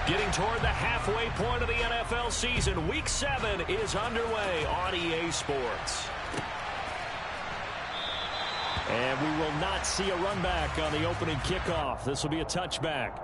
Getting toward the halfway point of the NFL season, Week 7 is underway on EA Sports. And we will not see a run back on the opening kickoff. This will be a touchback.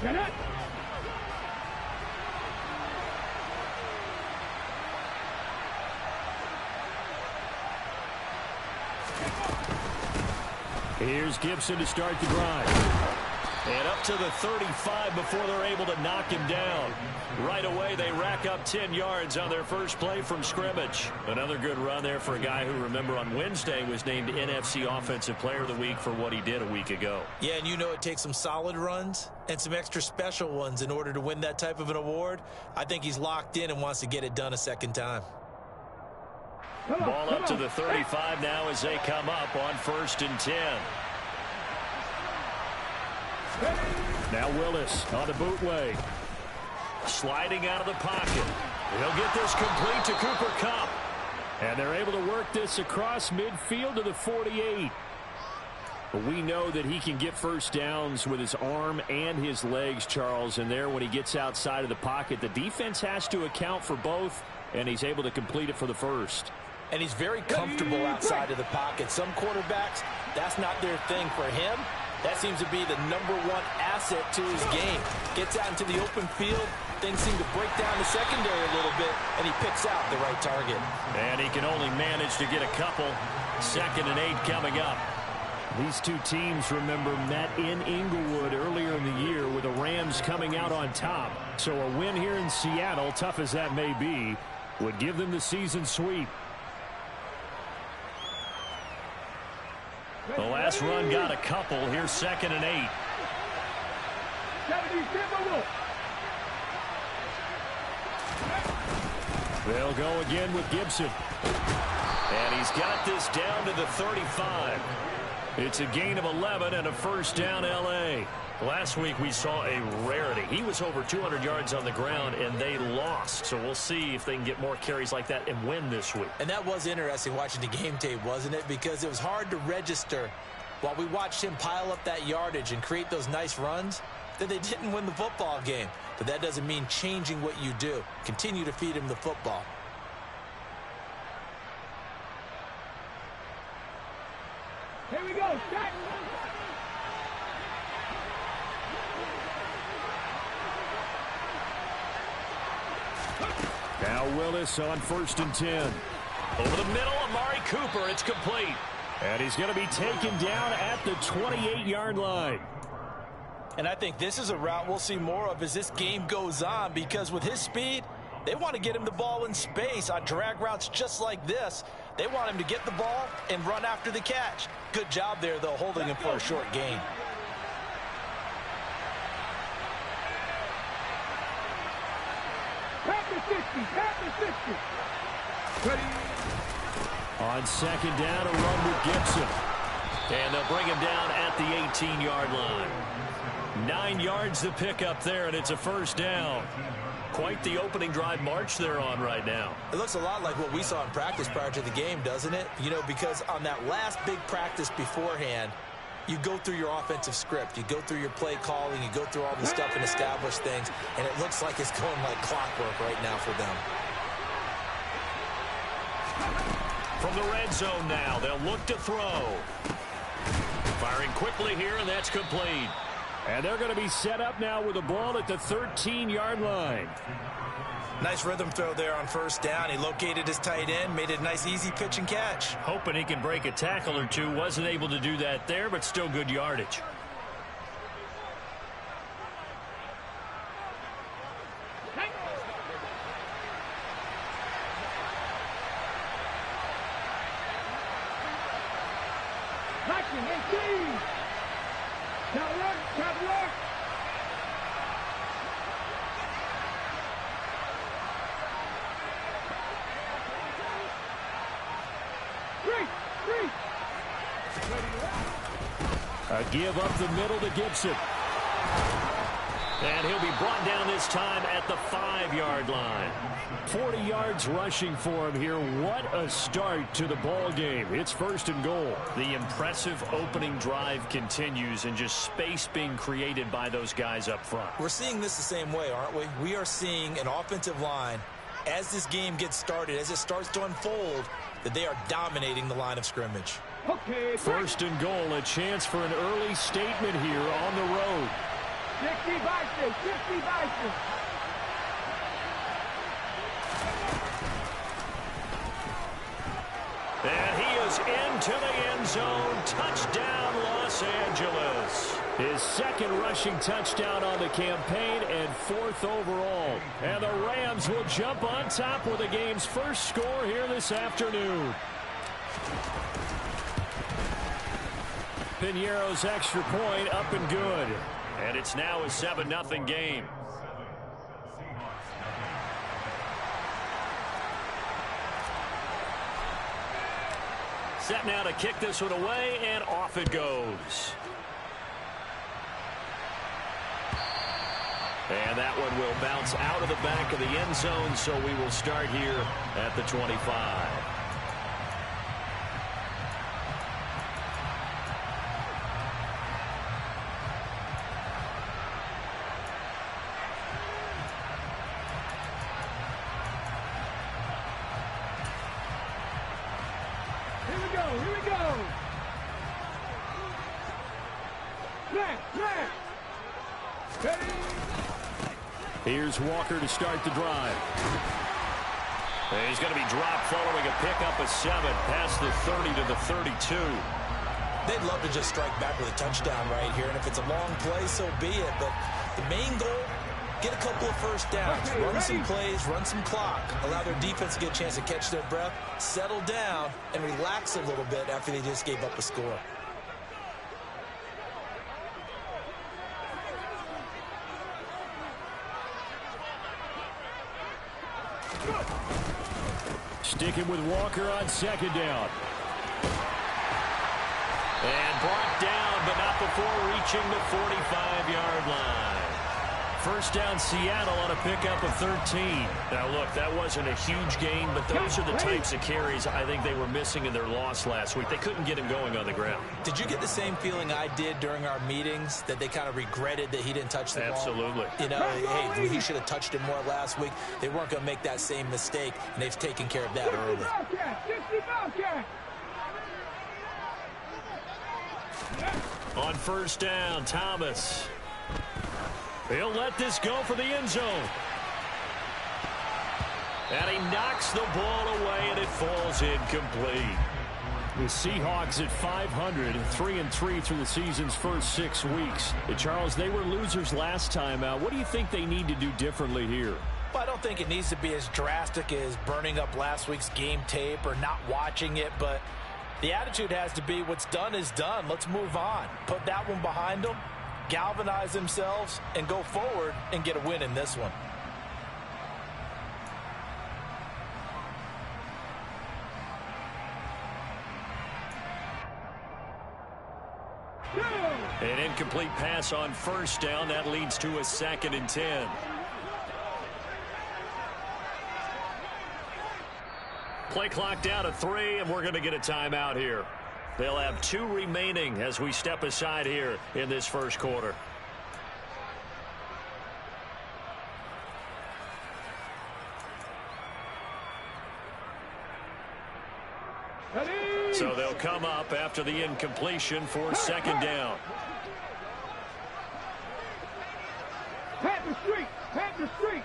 Get it! Here's Gibson to start the drive. And up to the 35 before they're able to knock him down. Right away, they rack up 10 yards on their first play from scrimmage. Another good run there for a guy who, remember, on Wednesday was named NFC Offensive Player of the Week for what he did a week ago. Yeah, and you know it takes some solid runs and some extra special ones in order to win that type of an award. I think he's locked in and wants to get it done a second time. Ball up to the 35 now as they come up on 1st and 10. Now Willis on the bootleg. Sliding out of the pocket. He'll get this complete to Cooper Kupp. And they're able to work this across midfield to the 48. But we know that he can get first downs with his arm and his legs, Charles. And there, when he gets outside of the pocket, the defense has to account for both, and he's able to complete it for the first. And he's very comfortable outside of the pocket. Some quarterbacks, that's not their thing. For him, that seems to be the #1 asset to his game. Gets out into the open field. Things seem to break down the secondary a little bit, and he picks out the right target. And he can only manage to get a couple. 2nd and 8 coming up. These two teams, remember, met in Inglewood earlier in the year with the Rams coming out on top. So a win here in Seattle, tough as that may be, would give them the season sweep. The last run got a couple. Here's 2nd and 8. They'll go again with Gibson. And he's got this down to the 35. It's a gain of 11 and a first down, L.A. Last week we saw a rarity. He was over 200 yards on the ground, and they lost. So we'll see if they can get more carries like that and win this week. And that was interesting watching the game tape, wasn't it? Because it was hard to register while we watched him pile up that yardage and create those nice runs that they didn't win the football game. But that doesn't mean changing what you do. Continue to feed him the football. Here we go. Start. Now Willis on 1st and 10. Over the middle, Amari Cooper. It's complete. And he's going to be taken down at the 28-yard line. And I think this is a route we'll see more of as this game goes on, because with his speed, they want to get him the ball in space on drag routes just like this. They want him to get the ball and run after the catch. Good job there, though, holding him for a short gain. On 2nd down, a run with Gibson. And they'll bring him down at the 18-yard line. 9 yards to pick up there, and it's a first down. Quite the opening drive march they're on right now. It looks a lot like what we saw in practice prior to the game, doesn't it? You know, because on that last big practice beforehand, you go through your offensive script. You go through your play calling. You go through all the stuff and establish things. And it looks like it's going like clockwork right now for them. From the red zone now, they'll look to throw. Firing quickly here, and that's complete. And they're going to be set up now with the ball at the 13-yard line. Nice rhythm throw there on first down. He located his tight end, made it a nice easy pitch and catch. Hoping he can break a tackle or two. Wasn't able to do that there, but still good yardage. A give up the middle to Gibson. And he'll be brought down this time at the 5-yard line. 40 yards rushing for him here. What a start to the ball game. It's 1st and goal. The impressive opening drive continues, and just space being created by those guys up front. We're seeing this the same way, aren't we? We are seeing an offensive line, as this game gets started, as it starts to unfold, that they are dominating the line of scrimmage. Okay. 1st and goal, a chance for an early statement here on the road. 60 Bison, 60 Bison. And he is into the end zone. Touchdown, Los Angeles. His 2nd rushing touchdown on the campaign and 4th overall. And the Rams will jump on top with the game's first score here this afternoon. Piñeiro's extra point up and good. And it's now a 7-0 game. Set now to kick this one away, and off it goes. And that one will bounce out of the back of the end zone, so we will start here at the 25. Here's Walker to start the drive. And he's going to be dropped following a pickup of 7 past the 30 to the 32. They'd love to just strike back with a touchdown right here, and if it's a long play, so be it. But the main goal, get a couple of first downs, run some plays, run some clock, allow their defense to get a chance to catch their breath, settle down, and relax a little bit after they just gave up a score. Sticking with Walker on 2nd down. And brought down, but not before reaching the 45-yard line. First down, Seattle on a pickup of 13. Now, look, that wasn't a huge gain, but those are the types of carries I think they were missing in their loss last week. They couldn't get him going on the ground. Did you get the same feeling I did during our meetings, that they kind of regretted that he didn't touch the ball? Absolutely. You know, hey, he should have touched it more last week. They weren't going to make that same mistake, and they've taken care of that early. On first down, Thomas. He'll let this go for the end zone. And he knocks the ball away, and it falls incomplete. The Seahawks at 500, 3-3 through the season's first 6 weeks. Charles, they were losers last time out. What do you think they need to do differently here? Well, I don't think it needs to be as drastic as burning up last week's game tape or not watching it, but the attitude has to be what's done is done. Let's move on. Put that one behind them, galvanize themselves, and go forward and get a win in this one. An incomplete pass on first down. That leads to a 2nd and 10. Play clock down to 3, and we're going to get a timeout here. They'll have 2 remaining as we step aside here in this first quarter. So they'll come up after the incompletion for 2nd down. Panther Street! Panther Street!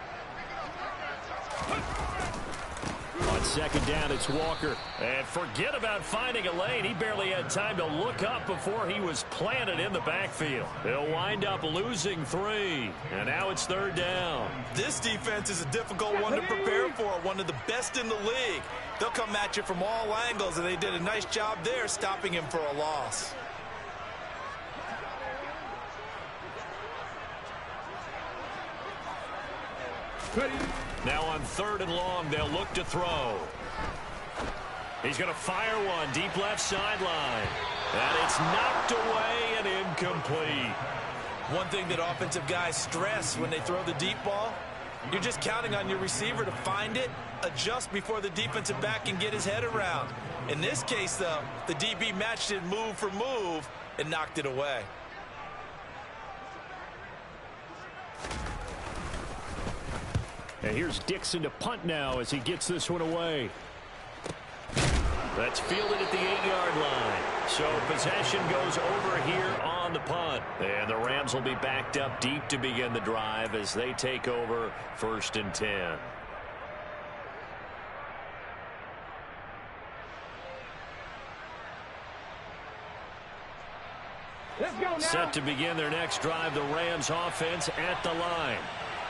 On 2nd down, it's Walker. And forget about finding a lane. He barely had time to look up before he was planted in the backfield. They'll wind up losing 3. And now it's 3rd down. This defense is a difficult one to prepare for, one of the best in the league. They'll come at you from all angles, and they did a nice job there stopping him for a loss. Now on 3rd and long, they'll look to throw. He's going to fire one deep left sideline. And it's knocked away and incomplete. One thing that offensive guys stress when they throw the deep ball, you're just counting on your receiver to find it, adjust before the defensive back can get his head around. In this case, though, the DB matched it move for move and knocked it away. And here's Dixon to punt now as he gets this one away. That's fielded at the 8-yard line. So possession goes over here on the punt. And the Rams will be backed up deep to begin the drive as they take over 1st and 10. Let's go now. Set to begin their next drive, the Rams offense at the line.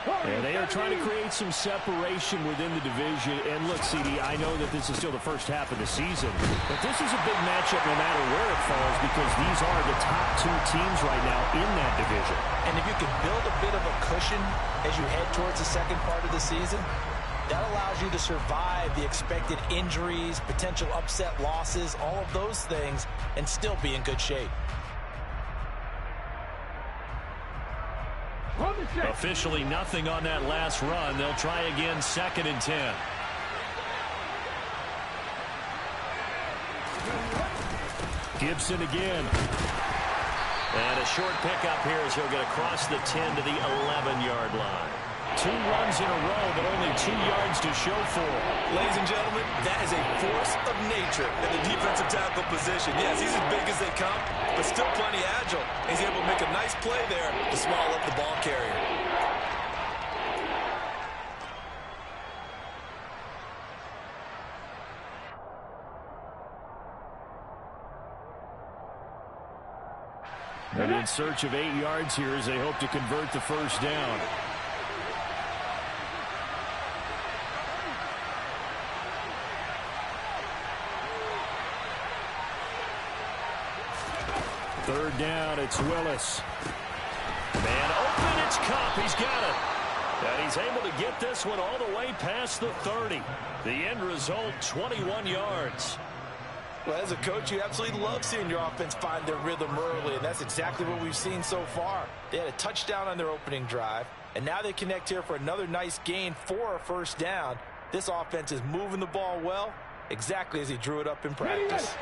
And they are trying to create some separation within the division. And look, CD, I know that this is still the first half of the season, but this is a big matchup no matter where it falls because these are the top 2 teams right now in that division. And if you can build a bit of a cushion as you head towards the second part of the season, that allows you to survive the expected injuries, potential upset losses, all of those things, and still be in good shape. Officially nothing on that last run. They'll try again 2nd and 10. Gibson again. And a short pickup here as he'll get across the 10 to the 11-yard line. 2 runs in a row, but only 2 yards to show for it. Ladies and gentlemen, that is a force of nature in the defensive tackle position. Yes, he's as big as they come, but still plenty agile. He's able to make a nice play there to swallow up the ball carrier. And in search of 8 yards here as they hope to convert the first down. Third down, it's Willis. Man open, it's Cup. He's got it. And he's able to get this one all the way past the 30. The end result, 21 yards. Well, as a coach, you absolutely love seeing your offense find their rhythm early, and that's exactly what we've seen so far. They had a touchdown on their opening drive, and now they connect here for another nice gain for a first down. This offense is moving the ball well, exactly as he drew it up in practice.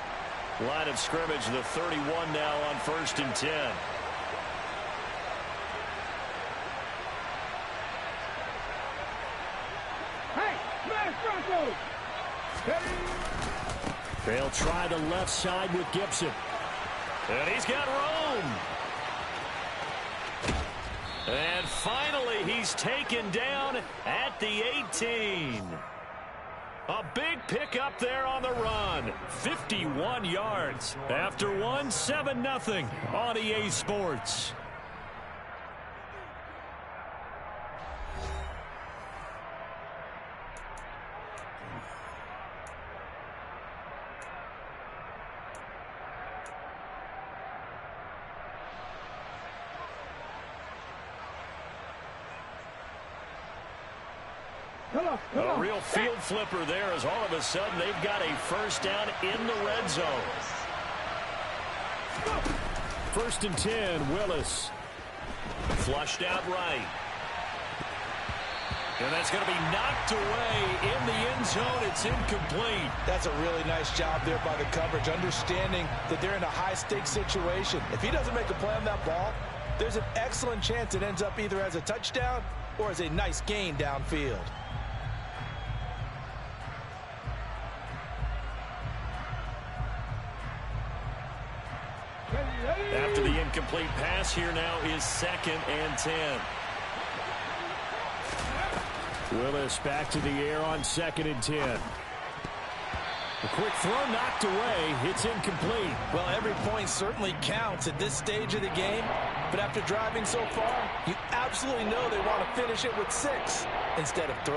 Line of scrimmage, the 31 now on 1st and 10. Hey, smash Broncos! They'll try the left side with Gibson. And he's got room. And finally, he's taken down at the 18. A big pickup there on the run. 51 yards. After one, 7-0 on EA Sports. A real field flipper there as all of a sudden they've got a first down in the red zone. 1st and 10, Willis. Flushed out right. And that's going to be knocked away in the end zone. It's incomplete. That's a really nice job there by the coverage, understanding that they're in a high-stakes situation. If he doesn't make a play on that ball, there's an excellent chance it ends up either as a touchdown or as a nice gain downfield. After the incomplete pass, here now is 2nd and 10. Willis back to the air on 2nd and 10. A quick throw knocked away. It's incomplete. Well, every point certainly counts at this stage of the game. But after driving so far, you absolutely know they want to finish it with 6 instead of 3.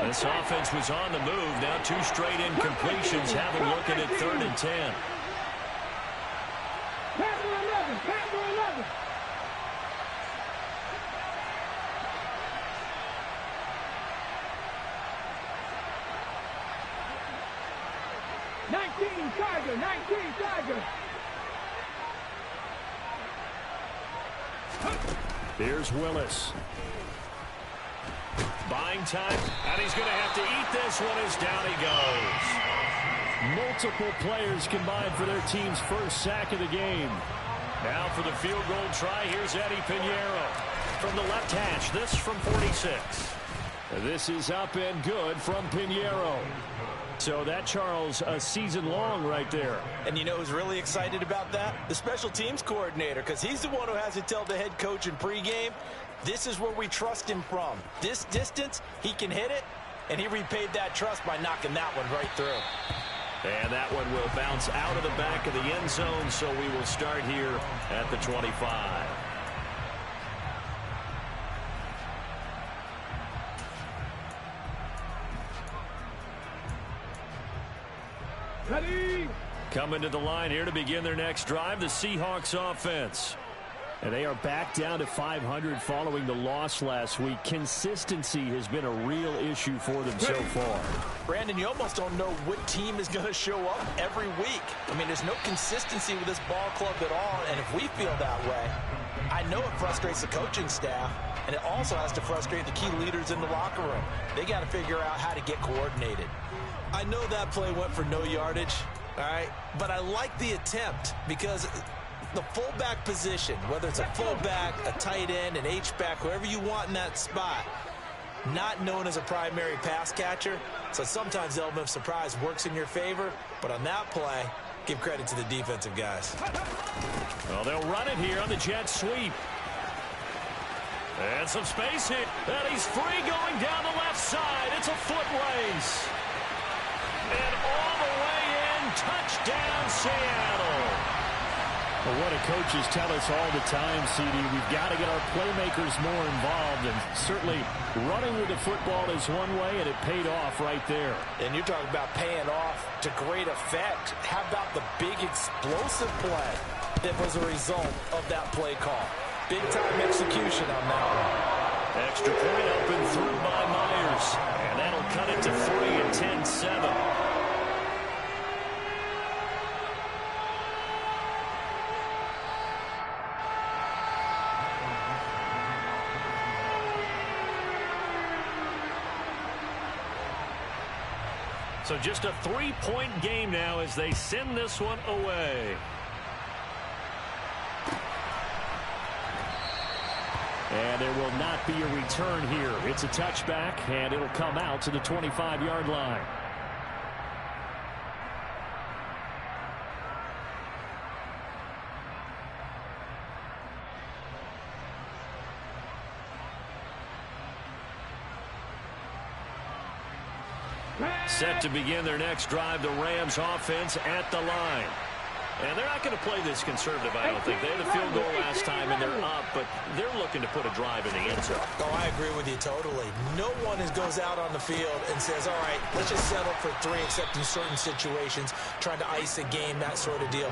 This offense was on the move. Now 2 straight incompletions. Have a look at it, 3rd and 10. Pass for 11. Pass for 11. 19 Tiger, 19 Tiger. Here's Willis. Buying time, and he's going to have to eat this one as down he goes. Multiple players combined for their team's first sack of the game. Now for the field goal try, here's Eddie Pinheiro from the left hash. This from 46. This is up and good from Pinheiro. So that, Charles, a season long right there. And you know who's really excited about that? The special teams coordinator, because he's the one who has to tell the head coach in pregame, this is where we trust him from. This distance, he can hit it, and he repaid that trust by knocking that one right through. And that one will bounce out of the back of the end zone, so we will start here at the 25. Ready? Coming to the line here to begin their next drive, the Seahawks offense. And they are back down to 500 following the loss last week. Consistency has been a real issue for them so far. Brandon, you almost don't know what team is going to show up every week. I mean, there's no consistency with this ball club at all, and if we feel that way, I know it frustrates the coaching staff, and it also has to frustrate the key leaders in the locker room. They got to figure out how to get coordinated. I know that play went for no yardage, all right, but I like the attempt because the fullback position, whether it's a fullback, a tight end, an H-back, whoever you want in that spot, not known as a primary pass catcher. So sometimes the element of surprise works in your favor. But on that play, give credit to the defensive guys. Well, they'll run it here on the jet sweep. And some space here. And he's free going down the left side. It's a foot race. And all the way in, touchdown Seattle. Well, what do coaches tell us all the time, CD? We've got to get our playmakers more involved, and certainly running with the football is one way, and it paid off right there. And you're talking about paying off to great effect. How about the big explosive play that was a result of that play call? Big-time execution on that one. Extra point open through by Myers, and that'll cut it to 3 and 10-7. So just a 3-point game now as they send this one away. And there will not be a return here. It's a touchback, and it'll come out to the 25-yard line. Set to begin their next drive, the Rams offense at the line. And they're not going to play this conservative, I don't think. They had a field goal last time, and they're up, but they're looking to put a drive in the end zone. Oh, I agree with you totally. No one goes out on the field and says, all right, let's just settle for 3, except in certain situations, trying to ice a game, that sort of deal.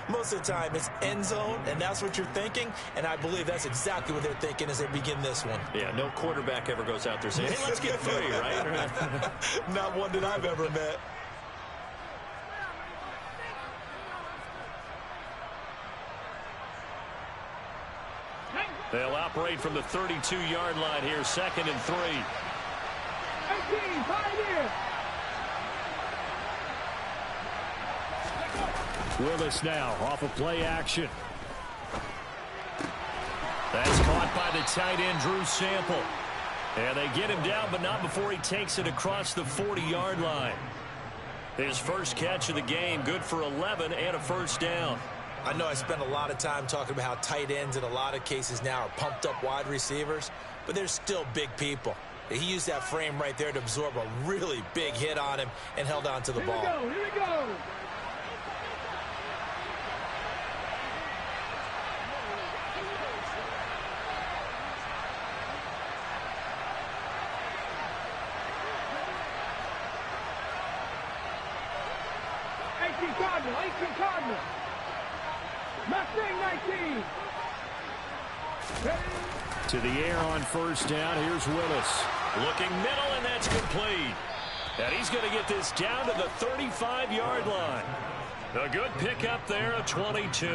Most of the time, it's end zone, and that's what you're thinking, and I believe that's exactly what they're thinking as they begin this one. Yeah, no quarterback ever goes out there saying, hey, let's get 3, right? Not one that I've ever met. They'll operate from the 32-yard line here, 2nd and 3. 18, Pioneer. Willis now off of play action. That's caught by the tight end, Drew Sample. And they get him down, but not before he takes it across the 40-yard line. His first catch of the game, good for 11 and a first down. I know I spent a lot of time talking about how tight ends in a lot of cases now are pumped up wide receivers, but they're still big people. He used that frame right there to absorb a really big hit on him and held on to the ball. Here we go. Cardinal. Mustang 19. To the air on first down. Here's Willis. Looking middle, and that's complete. And he's going to get this down to the 35-yard line. A good pickup there, a 22.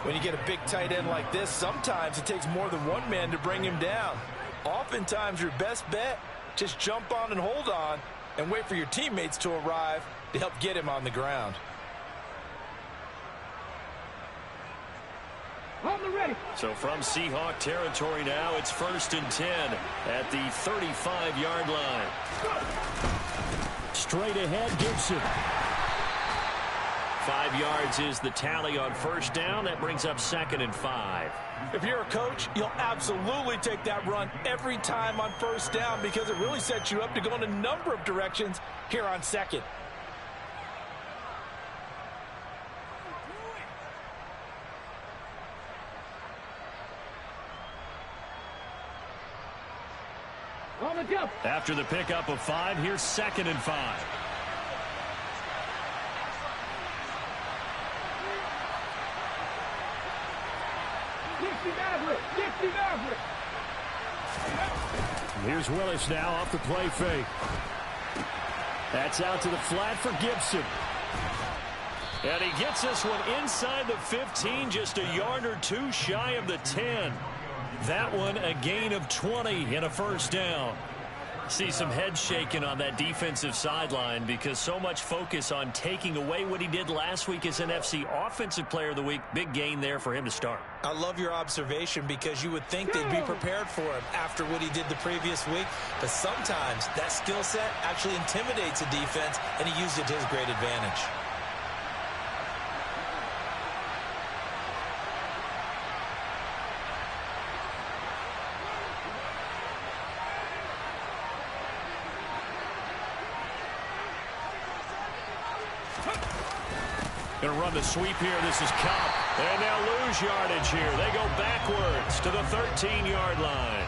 When you get a big tight end like this, sometimes it takes more than one man to bring him down. Oftentimes, your best bet, just jump on and hold on and wait for your teammates to arrive to help get him on the ground. On the ready. So from Seahawk territory now, it's 1st and 10 at the 35-yard line. Straight ahead, Gibson. 5 yards is the tally on 1st down. That brings up 2nd and 5. If you're a coach, you'll absolutely take that run every time on 1st down because it really sets you up to go in a number of directions here on 2nd. On the jump. After the pickup of 5, here's 2nd and 5. Dixie Maverick. Here's Willis now off the play fake. That's out to the flat for Gibson. And he gets this one inside the 15, just a yard or two shy of the 10. That one a gain of 20 and a 1st down. See some head shaking on that defensive sideline because so much focus on taking away what he did last week as NFC Offensive Player of the Week. Big gain there for him to start. I love your observation because you would think they'd be prepared for him after what he did the previous week. But sometimes that skill set actually intimidates a defense, and he used it to his great advantage. Going to run the sweep here. This is Cup. And they'll lose yardage here. They go backwards to the 13-yard line.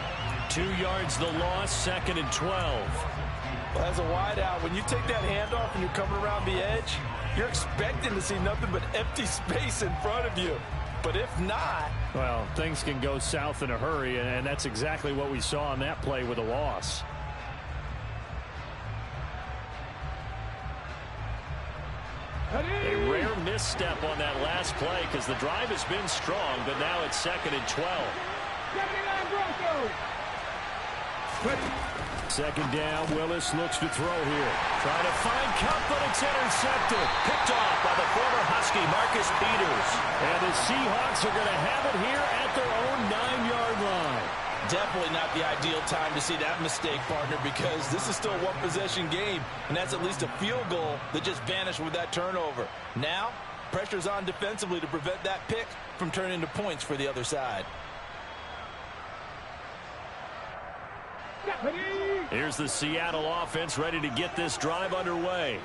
2 yards the loss, 2nd and 12. Well, as a wideout, when you take that handoff and you're coming around the edge, you're expecting to see nothing but empty space in front of you. But if not... Well, things can go south in a hurry, and that's exactly what we saw on that play with a loss. A rare misstep on that last play because the drive has been strong, but now it's 2nd and 12. 2nd down, Willis looks to throw here. Trying to find Cup, but it's intercepted. Picked off by the former Husky, Marcus Peters. And the Seahawks are going to have it here at their own 9-yard line. Definitely not the ideal time to see that mistake, partner, because this is still a one-possession game, and that's at least a field goal that just vanished with that turnover. Now, pressure's on defensively to prevent that pick from turning into points for the other side. Here's the Seattle offense ready to get this drive underway.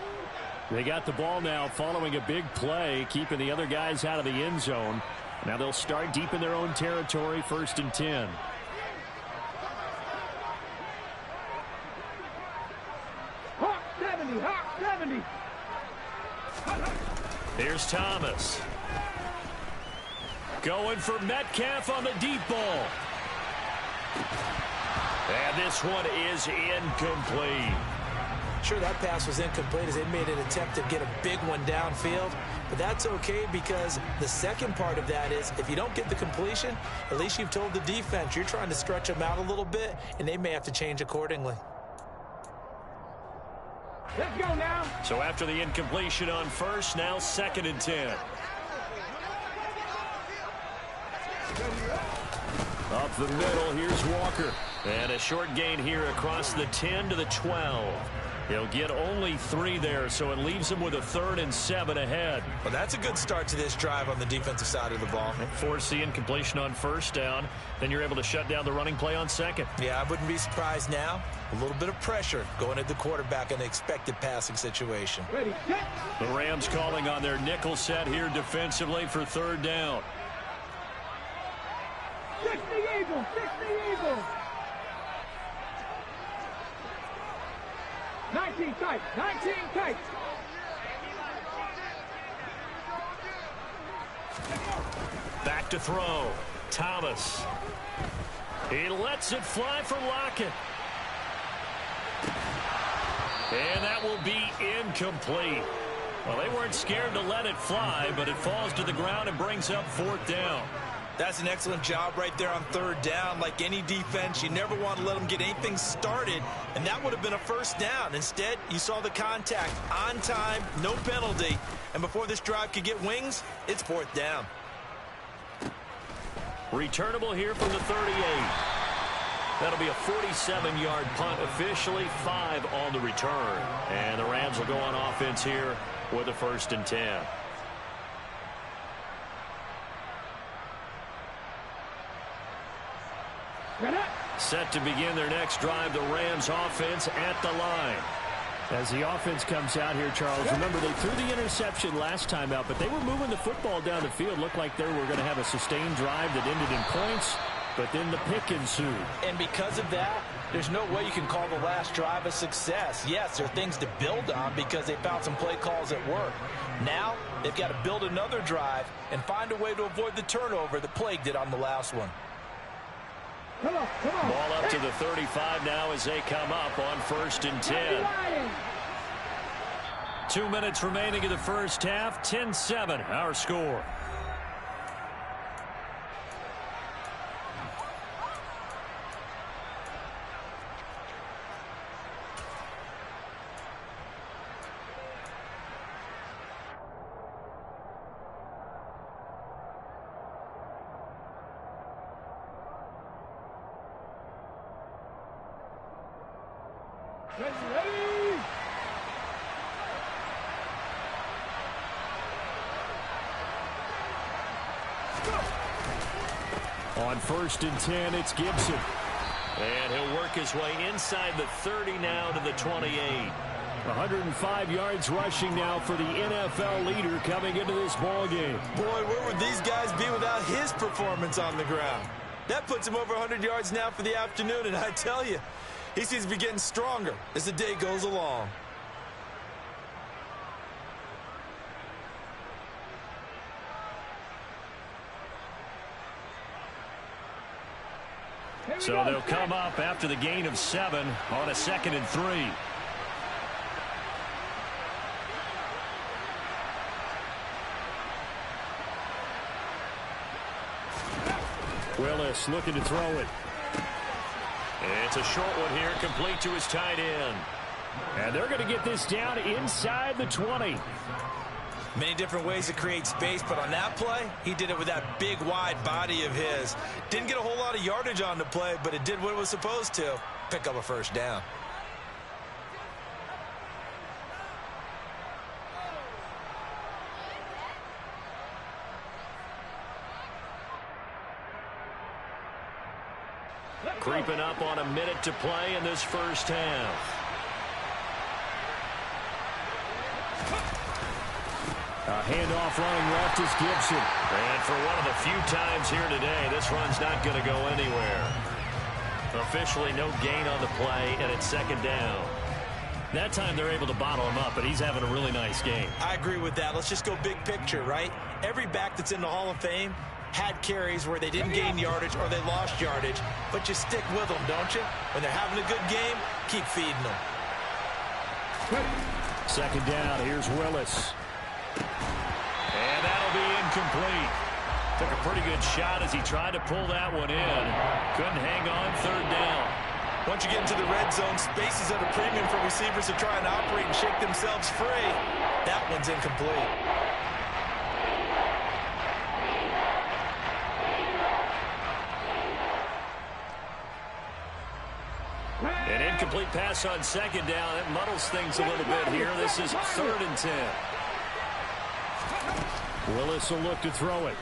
They got the ball now following a big play, keeping the other guys out of the end zone. Now they'll start deep in their own territory, 1st and 10. Hawk 70, Hawk 70. Here's Thomas. Going for Metcalf on the deep ball. And this one is incomplete. Sure, that pass was incomplete as they made an attempt to get a big one downfield. But that's okay because the second part of that is if you don't get the completion, at least you've told the defense you're trying to stretch them out a little bit, and they may have to change accordingly. Let's go now. So after the incompletion on 1st, now 2nd and 10. Up the middle, here's Walker. And a short gain here across the 10 to the 12. He'll get only 3 there, so it leaves him with a 3rd and 7 ahead. Well, that's a good start to this drive on the defensive side of the ball. Force the incompletion on 1st down. Then you're able to shut down the running play on 2nd. Yeah, I wouldn't be surprised now. A little bit of pressure going at the quarterback in an expected passing situation. Ready, set. The Rams calling on their nickel set here defensively for 3rd down. 60 Eagles, 60 Eagles. 19 tight, 19 tight. Back to throw. Thomas. He lets it fly for Lockett. And that will be incomplete. Well, they weren't scared to let it fly, but it falls to the ground and brings up 4th down. That's an excellent job right there on 3rd down. Like any defense, you never want to let them get anything started, and that would have been a 1st down. Instead, you saw the contact on time, no penalty, and before this drive could get wings, it's 4th down. Returnable here from the 38. That'll be a 47-yard punt, officially 5 on the return. And the Rams will go on offense here with a 1st and 10. Set to begin their next drive, the Rams offense at the line. As the offense comes out here, Charles, remember they threw the interception last time out, but they were moving the football down the field. Looked like they were going to have a sustained drive that ended in points, but then the pick ensued. And because of that, there's no way you can call the last drive a success. Yes, there are things to build on because they found some play calls at work. Now, they've got to build another drive and find a way to avoid the turnover that plagued it on the last one. Come on, come on. Ball up to the 35 now as they come up on 1st and 10. 2 minutes remaining in the first half. 10-7, our score. Ready? On 1st and 10, it's Gibson. And he'll work his way inside the 30 now to the 28. 105 yards rushing now for the NFL leader coming into this ball game. Boy, where would these guys be without his performance on the ground? That puts him over 100 yards now for the afternoon, and I tell you, he seems to be getting stronger as the day goes along. So they'll come up after the gain of 7 on a 2nd and 3. Willis looking to throw it. It's a short one here, complete to his tight end. And they're going to get this down inside the 20. Many different ways to create space, but on that play, he did it with that big, wide body of his. Didn't get a whole lot of yardage on the play, but it did what it was supposed to, pick up a 1st down. Creeping up on a minute to play in this first half. A handoff running left is Gibson. And for one of the few times here today, this run's not going to go anywhere. Officially no gain on the play, and it's 2nd down. That time they're able to bottle him up, but he's having a really nice game. I agree with that. Let's just go big picture, right? Every back that's in the Hall of Fame had carries where they didn't gain yardage or they lost yardage, but you stick with them, don't you? When they're having a good game, keep feeding them. 2nd down, here's Willis. And that'll be incomplete. Took a pretty good shot as he tried to pull that one in. Couldn't hang on 3rd down. Once you get into the red zone, space is at a premium for receivers to try and operate and shake themselves free. That one's incomplete. An incomplete pass on 2nd down. It muddles things a little bit here. This is 3rd and 10. Willis will look to throw it.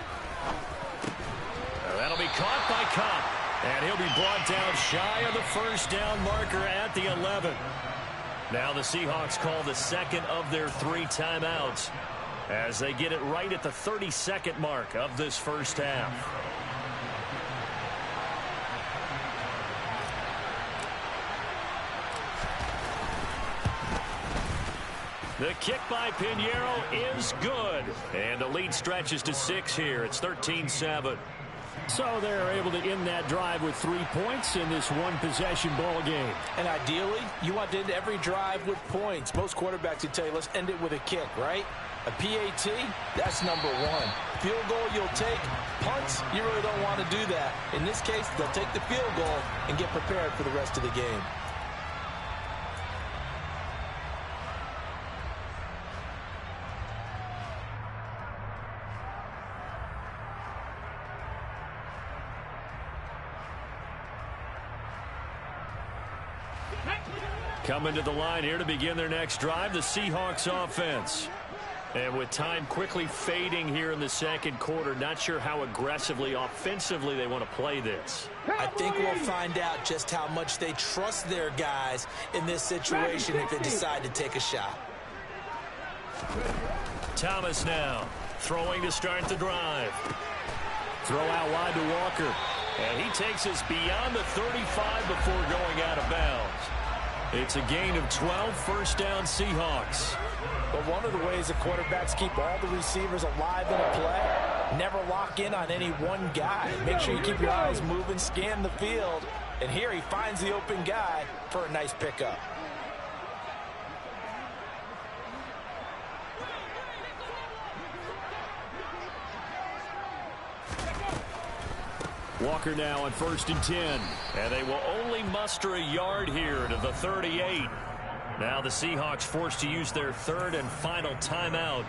That'll be caught by Cup. And he'll be brought down shy of the 1st down marker at the 11. Now the Seahawks call the 2nd of their 3 timeouts as they get it right at the 32nd mark of this first half. The kick by Pinheiro is good. And the lead stretches to 6 here. It's 13-7. So they're able to end that drive with 3 points in this one-possession ball game. And ideally, you want to end every drive with points. Most quarterbacks would tell you, let's end it with a kick, right? A PAT, that's number one. Field goal you'll take. Punts, you really don't want to do that. In this case, they'll take the field goal and get prepared for the rest of the game. Coming to the line here to begin their next drive, the Seahawks offense. And with time quickly fading here in the second quarter, not sure how aggressively, offensively they want to play this. I think we'll find out just how much they trust their guys in this situation if they decide to take a shot. Thomas now throwing to start the drive. Throw out wide to Walker. And he takes us beyond the 35 before going out of bounds. It's a gain of 12, first down Seahawks. But one of the ways the quarterbacks keep all the receivers alive in a play, never lock in on any one guy. Make sure you keep your eyes moving, scan the field. And here he finds the open guy for a nice pickup. Walker now on 1st and 10. And they will only muster a yard here to the 38. Now the Seahawks forced to use their third and final timeout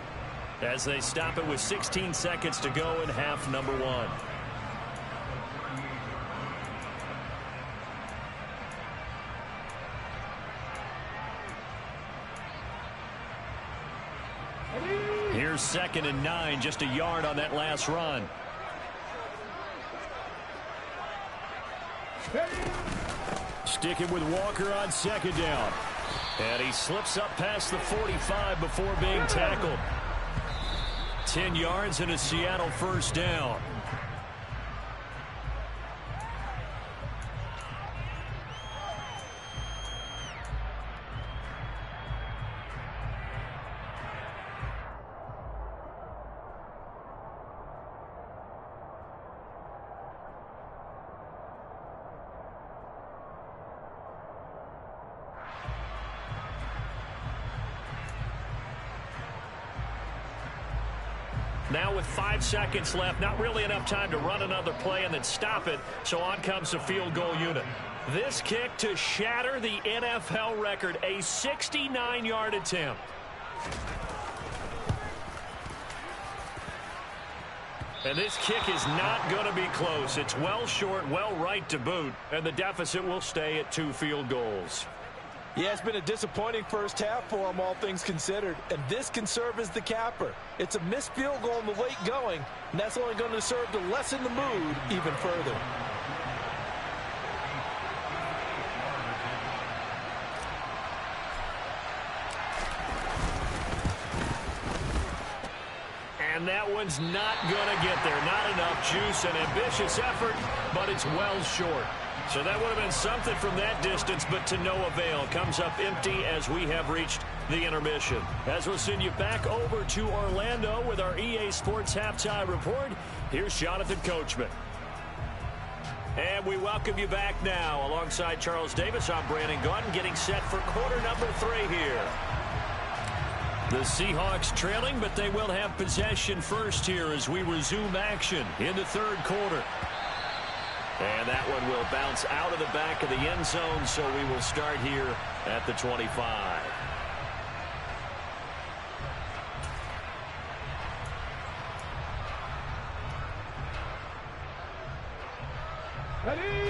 as they stop it with 16 seconds to go in half number one. Here's 2nd and 9, just a yard on that last run. Sticking with Walker on 2nd down. And he slips up past the 45 before being tackled. 10 yards and a Seattle first down. Now with 5 seconds left, not really enough time to run another play and then stop it, so on comes the field goal unit. This kick to shatter the NFL record, a 69-yard attempt. And this kick is not going to be close. It's well short, well right to boot, and the deficit will stay at 2 field goals. Yeah, it's been a disappointing first half for them, all things considered. And this can serve as the capper. It's a missed field goal in the late going, and that's only going to serve to lessen the mood even further. And that one's not going to get there. Not enough juice, an ambitious effort, but it's well short. So that would have been something from that distance, but to no avail. Comes up empty as we have reached the intermission. As we'll send you back over to Orlando with our EA Sports Halftime Report, here's Jonathan Coachman. And we welcome you back now. Alongside Charles Davis, I'm Brandon Gunn, getting set for quarter number 3 here. The Seahawks trailing, but they will have possession first here as we resume action in the third quarter. And that one will bounce out of the back of the end zone, so we will start here at the 25.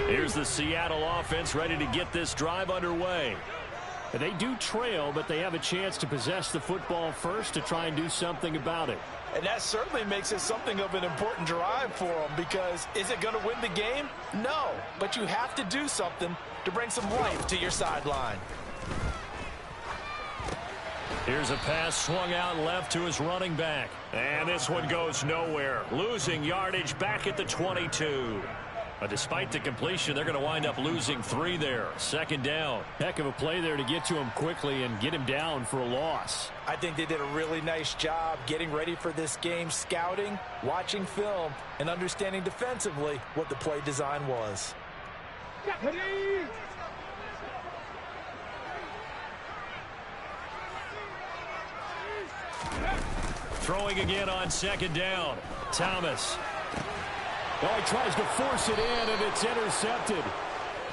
Here's the Seattle offense ready to get this drive underway. They do trail, but they have a chance to possess the football first to try and do something about it. And that certainly makes it something of an important drive for them, because is it going to win the game? No, but you have to do something to bring some life to your sideline. Here's a pass swung out left to his running back. And this one goes nowhere. Losing yardage back at the 22. Despite the completion, they're going to wind up losing 3 there. Second down. Heck of a play there to get to him quickly and get him down for a loss. I think they did a really nice job getting ready for this game, scouting, watching film, and understanding defensively what the play design was. Throwing again on second down. Thomas. Oh, he tries to force it in, and it's intercepted.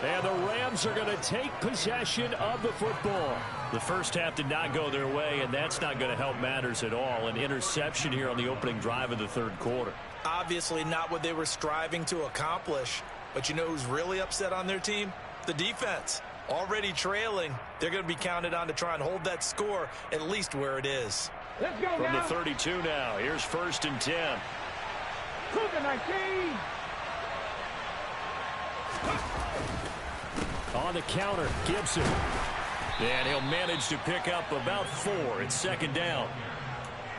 And the Rams are going to take possession of the football. The first half did not go their way, and that's not going to help matters at all. An interception here on the opening drive of the third quarter. Obviously not what they were striving to accomplish. But you know who's really upset on their team? The defense. Already trailing, they're going to be counted on to try and hold that score at least where it is. Let's go From now. the 32 now, here's 1st and 10. Cougar 19. On the counter, Gibson. And he'll manage to pick up about 4. It's second down.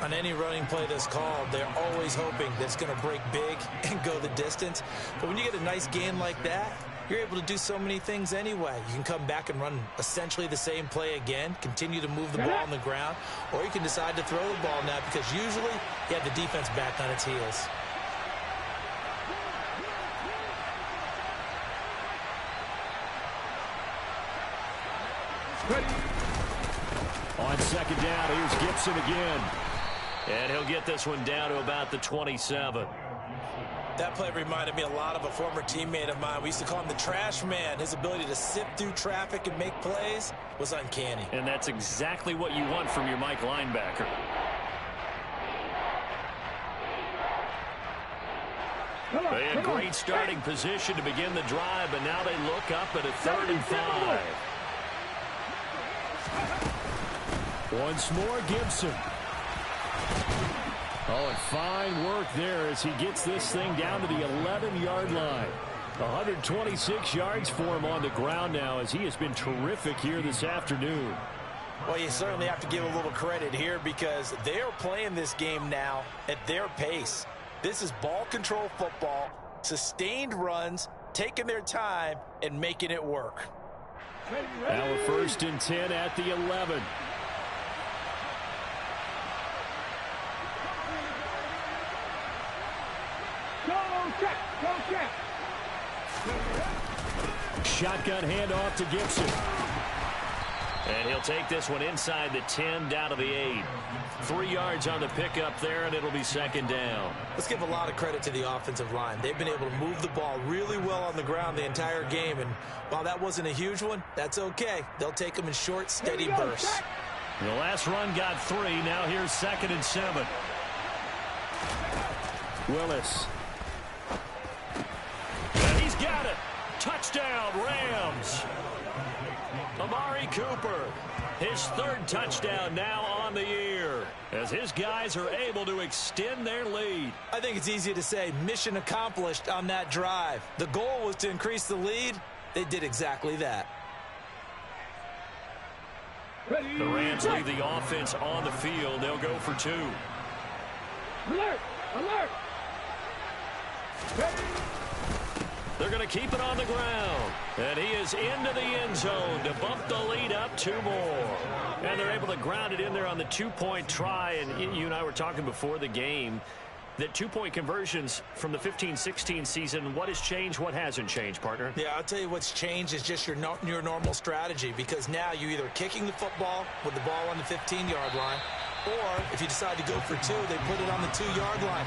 On any running play that's called, they're always hoping that it's going to break big and go the distance. But when you get a nice gain like that, you're able to do so many things anyway. You can come back and run essentially the same play again, continue to move the ball on the ground, or you can decide to throw the ball now because usually you have the defense back on its heels. On second down, here's Gibson again. And he'll get this one down to about the 27. That play reminded me a lot of a former teammate of mine. We used to call him the trash man. His ability to sift through traffic and make plays was uncanny. And that's exactly what you want from your Mike linebacker. They had great starting position to begin the drive, but now they look up at a 3rd and 5. Once more, Gibson. Oh, and fine work there as he gets this thing down to the 11-yard line. 126 yards for him on the ground now as he has been terrific here this afternoon. Well, you certainly have to give a little credit here because they're playing this game now at their pace. This is ball control football, sustained runs, taking their time, and making it work. Now a 1st and 10 at the 11. Go check. Shotgun handoff to Gibson. And he'll take this one inside the 10 down to the 8. 3 yards on the pickup there, and it'll be second down. Let's give a lot of credit to the offensive line. They've been able to move the ball really well on the ground the entire game, and while that wasn't a huge one, that's okay. They'll take them in short, steady bursts. The last run got 3. Now here's 2nd and 7. Willis. And he's got it. Touchdown, Rams. Amari Cooper, his 3rd touchdown now on the year as his guys are able to extend their lead. I think it's easy to say mission accomplished on that drive. The goal was to increase the lead. They did exactly that. The Rams leave the offense on the field. They'll go for 2. Alert! Alert! They're going to keep it on the ground. And he is into the end zone to bump the lead up 2 more. And they're able to ground it in there on the 2-point try. And you and I were talking before the game that 2-point conversions from the 15-16 season, what has changed, what hasn't changed, partner? Yeah, I'll tell you what's changed is just your normal strategy, because now you're either kicking the football with the ball on the 15-yard line, or if you decide to go for 2, they put it on the 2-yard line.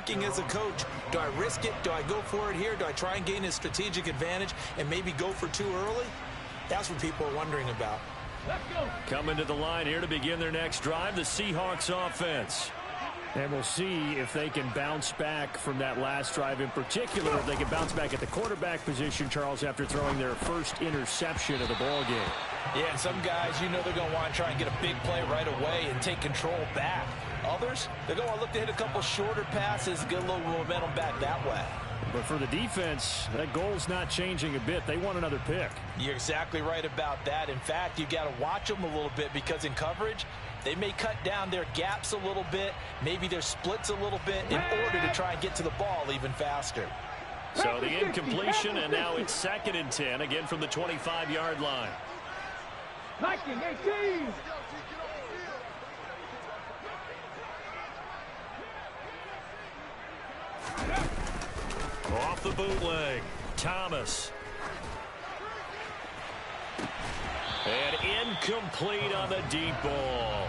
thinking as a coach? Do I risk it? Do I go for it here? Do I try and gain a strategic advantage and maybe go for too early? That's what people are wondering about. Let's go. Coming to the line here to begin their next drive, the Seahawks offense. And we'll see if they can bounce back from that last drive in particular, if they can bounce back at the quarterback position, Charles, after throwing their first interception of the ball game. Yeah, and some guys, you know they're going to want to try and get a big play right away and take control back. Others, they're going to look to hit a couple shorter passes, get a little momentum back that way. But for the defense, that goal's not changing a bit. They want another pick. You're exactly right about that. In fact, you got to watch them a little bit because in coverage, they may cut down their gaps a little bit, maybe their splits a little bit in order to try and get to the ball even faster. So the incompletion, and now it's 2nd and 10, again from the 25-yard line. 19-18. Off the bootleg, Thomas. And incomplete on the deep ball.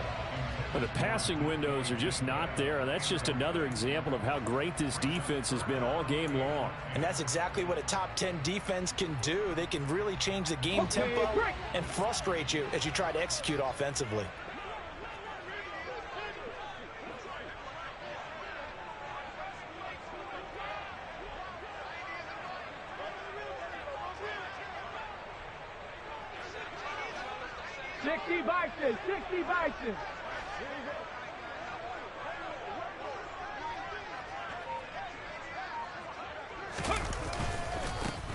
Well, the passing windows are just not there. That's just another example of how great this defense has been all game long. And that's exactly what a top 10 defense can do. They can really change the game tempo and frustrate you as you try to execute offensively. Bison, 60 Bison.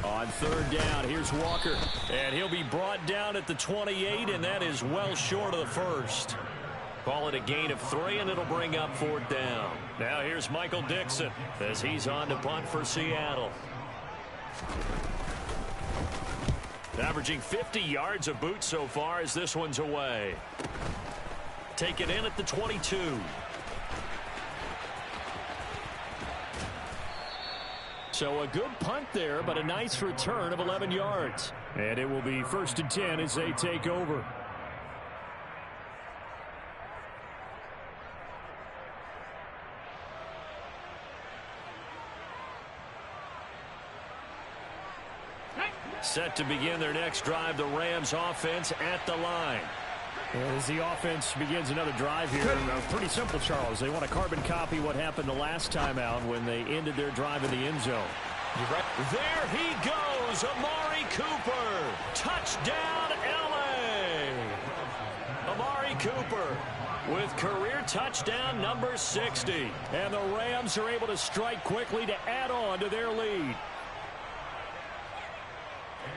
On 3rd down, here's Walker. And he'll be brought down at the 28, and that is well short of the first. Call it a gain of 3, and it'll bring up 4th down. Now here's Michael Dixon as he's on to punt for Seattle. Averaging 50 yards a boot so far as this one's away. Take it in at the 22. So a good punt there, but a nice return of 11 yards. And it will be 1st and 10 as they take over. Set to begin their next drive, the Rams offense at the line. And as the offense begins another drive here, pretty simple, Charles. They want to carbon copy what happened the last time out when they ended their drive in the end zone. You're right. There he goes, Amari Cooper. Touchdown, L.A. Amari Cooper with career touchdown number 60. And the Rams are able to strike quickly to add on to their lead.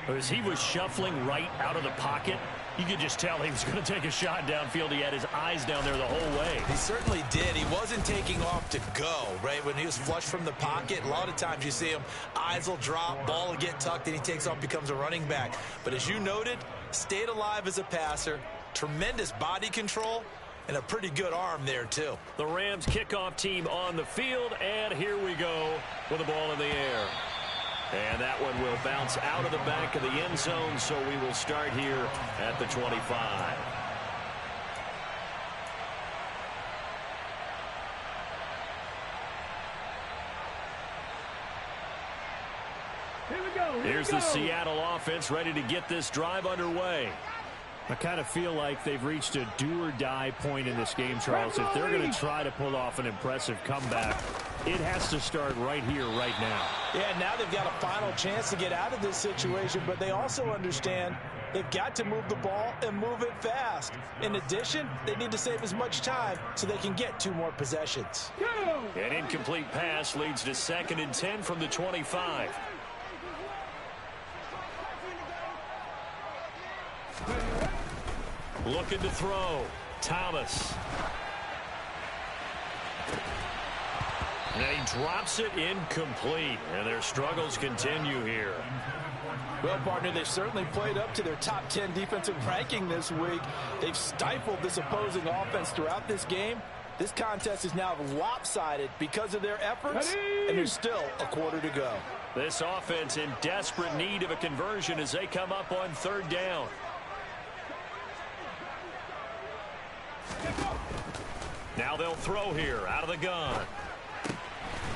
As he was shuffling right out of the pocket, you could just tell he was going to take a shot downfield. He had his eyes down there the whole way. He certainly did. He wasn't taking off to go, right? When he was flush from the pocket, a lot of times you see him, eyes will drop, ball will get tucked, and he takes off, becomes a running back. But as you noted, stayed alive as a passer, tremendous body control, and a pretty good arm there, too. The Rams kickoff team on the field, and here we go with the ball in the air. And that one will bounce out of the back of the end zone, so we will start here at the 25. Here we go. Here's the Seattle offense ready to get this drive underway. I kind of feel like they've reached a do-or-die point in this game, Charles. If they're going to try to pull off an impressive comeback, it has to start right here, right now. Yeah, now they've got a final chance to get out of this situation, but they also understand they've got to move the ball and move it fast. In addition, they need to save as much time so they can get 2 more possessions. An incomplete pass leads to 2nd and 10 from the 25. Looking to throw. Thomas. And he drops it incomplete. And their struggles continue here. Well, partner, they've certainly played up to their top 10 defensive ranking this week. They've stifled this opposing offense throughout this game. This contest is now lopsided because of their efforts, and there's still a quarter to go. This offense in desperate need of a conversion as they come up on 3rd down. Now they'll throw here out of the gun.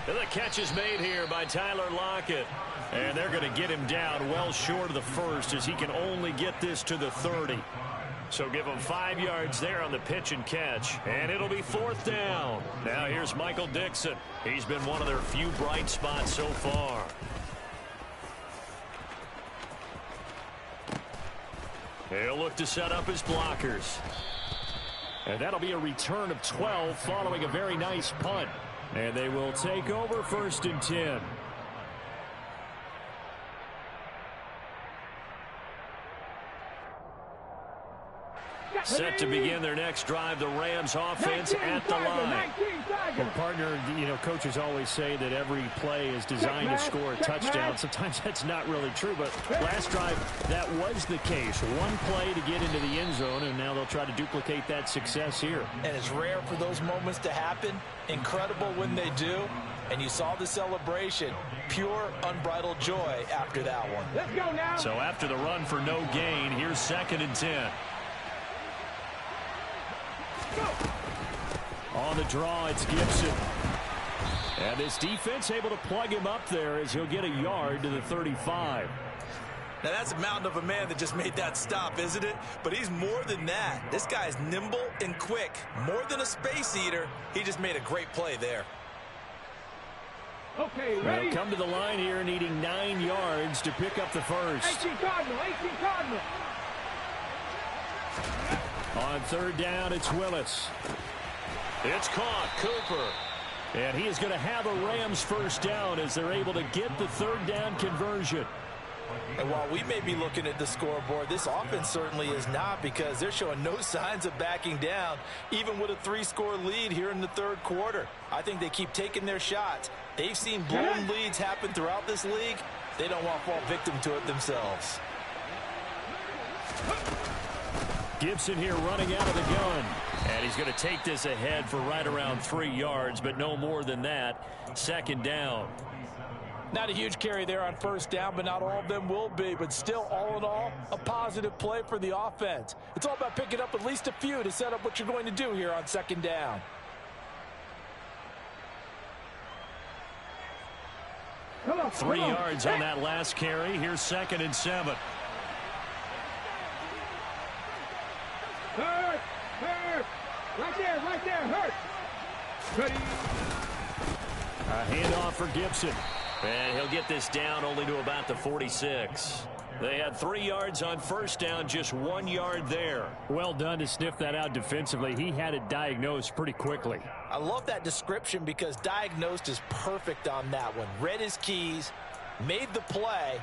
And the catch is made here by Tyler Lockett. And they're going to get him down well short of the first as he can only get this to the 30. So give him 5 yards there on the pitch and catch. And it'll be 4th down. Now here's Michael Dixon. He's been one of their few bright spots so far. He'll look to set up his blockers. And that'll be a return of 12 following a very nice punt. And they will take over 1st and 10. Set to begin their next drive, the Rams offense at the line. Well, partner, coaches always say that every play is designed to score a touchdown. Sometimes that's not really true, but last drive, that was the case. One play to get into the end zone, and now they'll try to duplicate that success here. And it's rare for those moments to happen. Incredible when they do. And you saw the celebration. Pure, unbridled joy after that one. Let's go now. So after the run for no gain, here's 2nd and 10. On the draw, it's Gibson. And this defense able to plug him up there as he'll get a yard to the 35. Now that's a mountain of a man that just made that stop, isn't it? But he's more than that. This guy's nimble and quick. More than a space eater. He just made a great play there. Okay, ready? They'll come to the line here needing 9 yards to pick up the first. 18 Cardinal, 18 Cardinal. On 3rd down, it's Willis. It's caught, Cooper. And he is going to have a Rams first down as they're able to get the 3rd down conversion. And while we may be looking at the scoreboard, this offense certainly is not, because they're showing no signs of backing down, even with a 3-score lead here in the 3rd quarter. I think they keep taking their shots. They've seen blown leads happen throughout this league. They don't want to fall victim to it themselves. Gibson here running out of the gun. And he's going to take this ahead for right around 3 yards, but no more than that. 2nd down. Not a huge carry there on 1st down, but not all of them will be. But still, all in all, a positive play for the offense. It's all about picking up at least a few to set up what you're going to do here on 2nd down. Come on, 3 yards on that last carry. Here's 2nd and 7. Hurt, hurt. Right there, hurt. Ready. A handoff for Gibson. And he'll get this down only to about the 46. They had 3 yards on 1st down, just 1 yard there. Well done to sniff that out defensively. He had it diagnosed pretty quickly. I love that description because diagnosed is perfect on that one. Read his keys, made the play,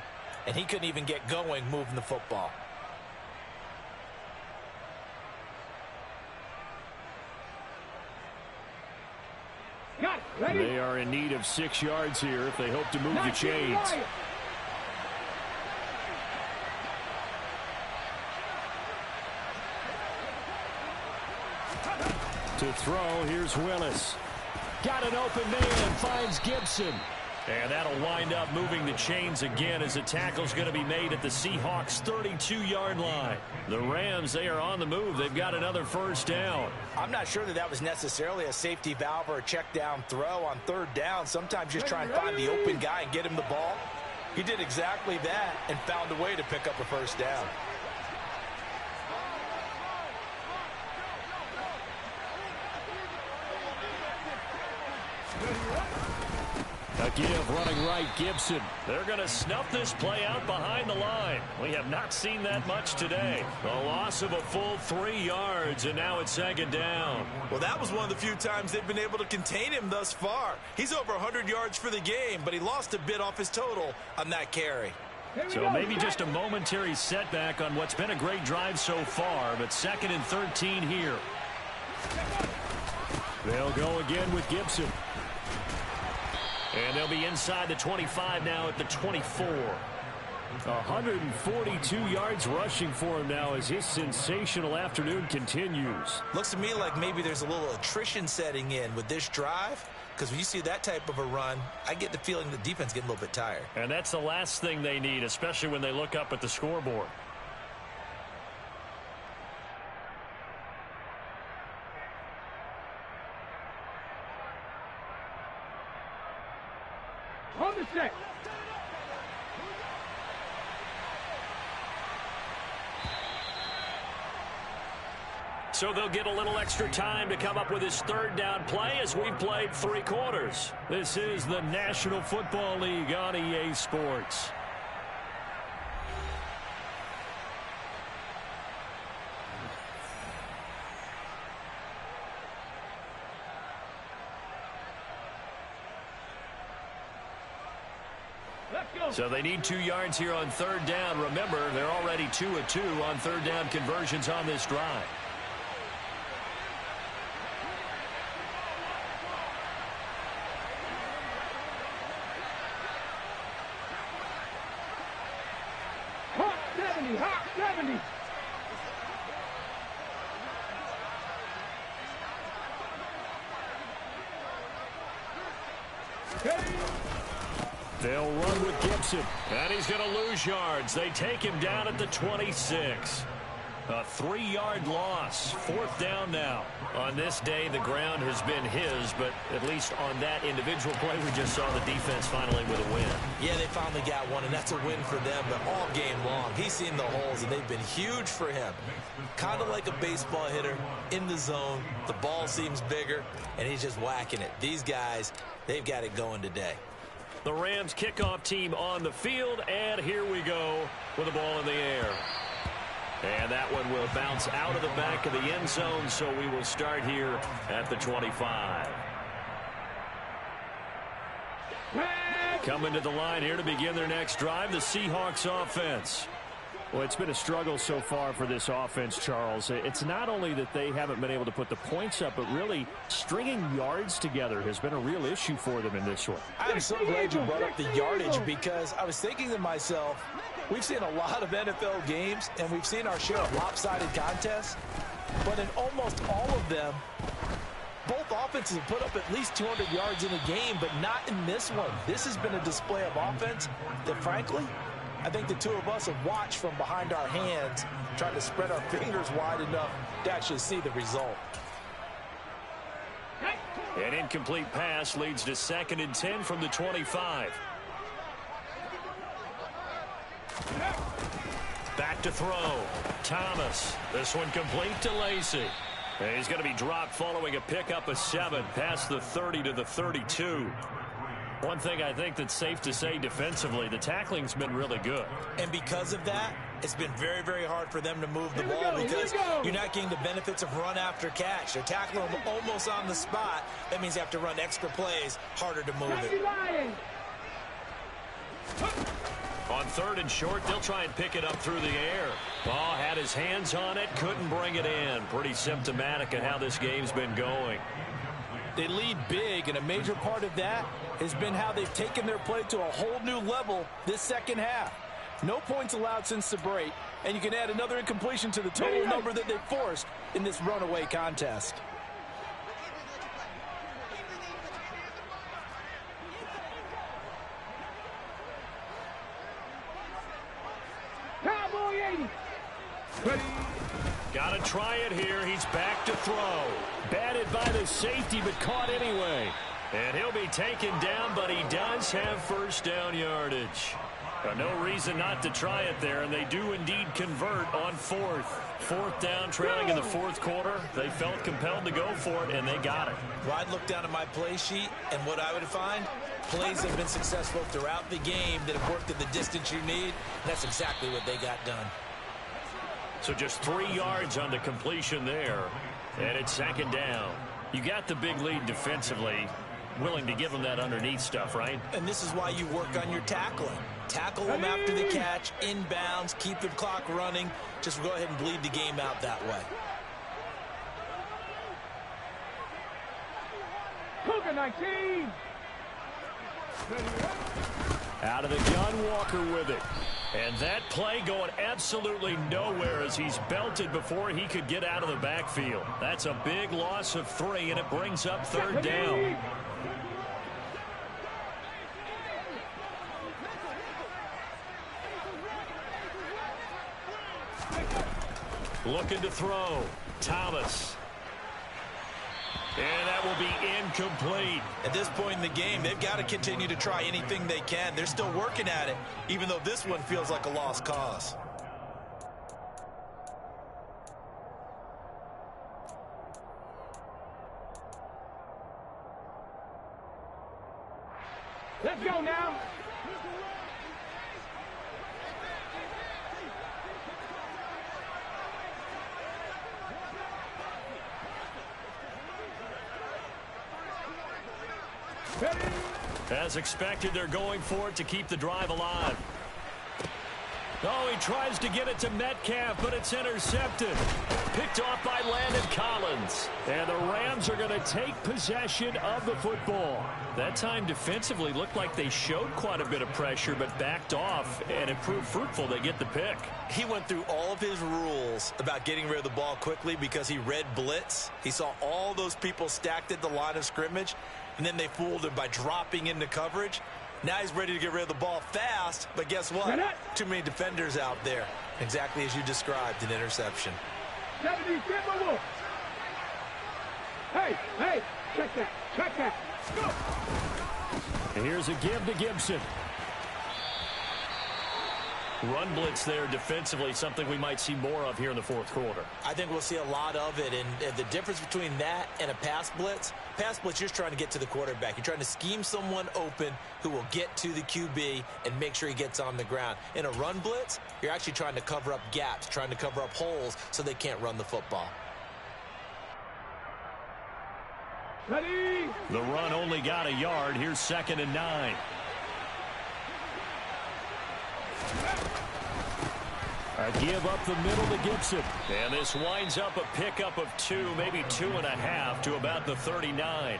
and he couldn't even get going moving the football. Got it. Ready. They are in need of 6 yards here if they hope to move the chains. To throw, here's Willis. Got an open man, finds Gibson. And that'll wind up moving the chains again as the tackle's going to be made at the Seahawks' 32-yard line. The Rams, they are on the move. They've got another 1st down. I'm not sure that was necessarily a safety valve or a check down throw on 3rd down. Sometimes you just try and find the open guy and get him the ball. He did exactly that and found a way to pick up a 1st down. A give running right, Gibson. They're going to snuff this play out behind the line. We have not seen that much today. A loss of a full 3 yards, and now it's 2nd down. Well, that was one of the few times they've been able to contain him thus far. He's over 100 yards for the game, but he lost a bit off his total on that carry. So maybe just a momentary setback on what's been a great drive so far, but 2nd and 13 here. They'll go again with Gibson. And they'll be inside the 25 now at the 24. 142 yards rushing for him now as his sensational afternoon continues. Looks to me like maybe there's a little attrition setting in with this drive, because when you see that type of a run, I get the feeling the defense getting a little bit tired. And that's the last thing they need, especially when they look up at the scoreboard. So they'll get a little extra time to come up with his third down play as we've played 3 quarters. This is the National Football League on EA Sports. So they need 2 yards here on third down. Remember, they're already 2 of 2 on third down conversions on this drive. Hot 70, hot 70. They'll run with Gibson, and he's going to lose yards. They take him down at the 26. A 3-yard loss. 4th down now. On this day, the ground has been his, but at least on that individual play, we just saw the defense finally with a win. Yeah, they finally got one, and that's a win for them, but all game long, he's seen the holes, and they've been huge for him. Kind of like a baseball hitter in the zone. The ball seems bigger, and he's just whacking it. These guys, they've got it going today. The Rams kickoff team on the field, and here we go with the ball in the air. And that one will bounce out of the back of the end zone, so we will start here at the 25. Coming to the line here to begin their next drive, the Seahawks offense. Well, it's been a struggle so far for this offense, Charles. It's not only that they haven't been able to put the points up, but really stringing yards together has been a real issue for them in this one. I'm so glad you brought up the yardage, because I was thinking to myself, we've seen a lot of NFL games, and we've seen our share of lopsided contests, but in almost all of them, both offenses have put up at least 200 yards in a game, but not in this one. This has been a display of offense that, frankly, I think the two of us have watched from behind our hands, trying to spread our fingers wide enough to actually see the result. An incomplete pass leads to 2nd and 10 from the 25. Back to throw. Thomas. This one complete to Lacy. And he's going to be dropped following a pickup of 7 past the 30 to the 32. One thing I think that's safe to say defensively, the tackling's been really good. And because of that, it's been very, very hard for them to move the ball, because you're not getting the benefits of run after catch. They're tackling them almost on the spot. That means you have to run extra plays, harder to move it. On 3rd and short, they'll try and pick it up through the air. Ball had his hands on it, couldn't bring it in. Pretty symptomatic of how this game's been going. They lead big, and a major part of that has been how they've taken their play to a whole new level this second half. No points allowed since the break, and you can add another incompletion to the total number that they've forced in this runaway contest. Cowboy 80. Got to try it here. He's back to throw. Batted by the safety, but caught anyway. And he'll be taken down, but he does have 1st down yardage. No reason not to try it there, and they do indeed convert on 4th. 4th down, trailing in the 4th quarter. They felt compelled to go for it, and they got it. Well, I'd look down at my play sheet, and what I would find, plays have been successful throughout the game that have worked at the distance you need. That's exactly what they got done. So just 3 yards on the completion there, and it's 2nd down. You got the big lead defensively, willing to give them that underneath stuff, right? And this is why you work on your tackling. Tackle them after the catch, inbounds, keep the clock running. Just go ahead and bleed the game out that way. Cougar 19. Out of the gun, Walker with it. And that play going absolutely nowhere as he's belted before he could get out of the backfield. That's a big loss of 3, and it brings up 3rd down. Looking to throw. Thomas. And that will be incomplete. At this point in the game, they've got to continue to try anything they can. They're still working at it, even though this one feels like a lost cause. Let's go now. As expected, they're going for it to keep the drive alive. Oh, he tries to get it to Metcalf, but it's intercepted. Picked off by Landon Collins. And the Rams are going to take possession of the football. That time defensively looked like they showed quite a bit of pressure, but backed off, and it proved fruitful. They get the pick. He went through all of his rules about getting rid of the ball quickly because he read blitz. He saw all those people stacked at the line of scrimmage, and then they fooled him by dropping into coverage. Now he's ready to get rid of the ball fast, but guess what? Too many defenders out there. Exactly as you described, an interception. Hey, check that. Go. And here's a give to Gibson. Run blitz there defensively, something we might see more of here in the fourth quarter. I think we'll see a lot of it, and the difference between that and a pass blitz, you're just trying to get to the quarterback. You're trying to scheme someone open who will get to the QB and make sure he gets on the ground. In a run blitz, you're actually trying to cover up gaps, trying to cover up holes so they can't run the football. Ready? The run only got a yard. Here's 2nd and 9. A give up the middle to Gibson. And this winds up a pickup of 2, maybe 2.5 to about the 39.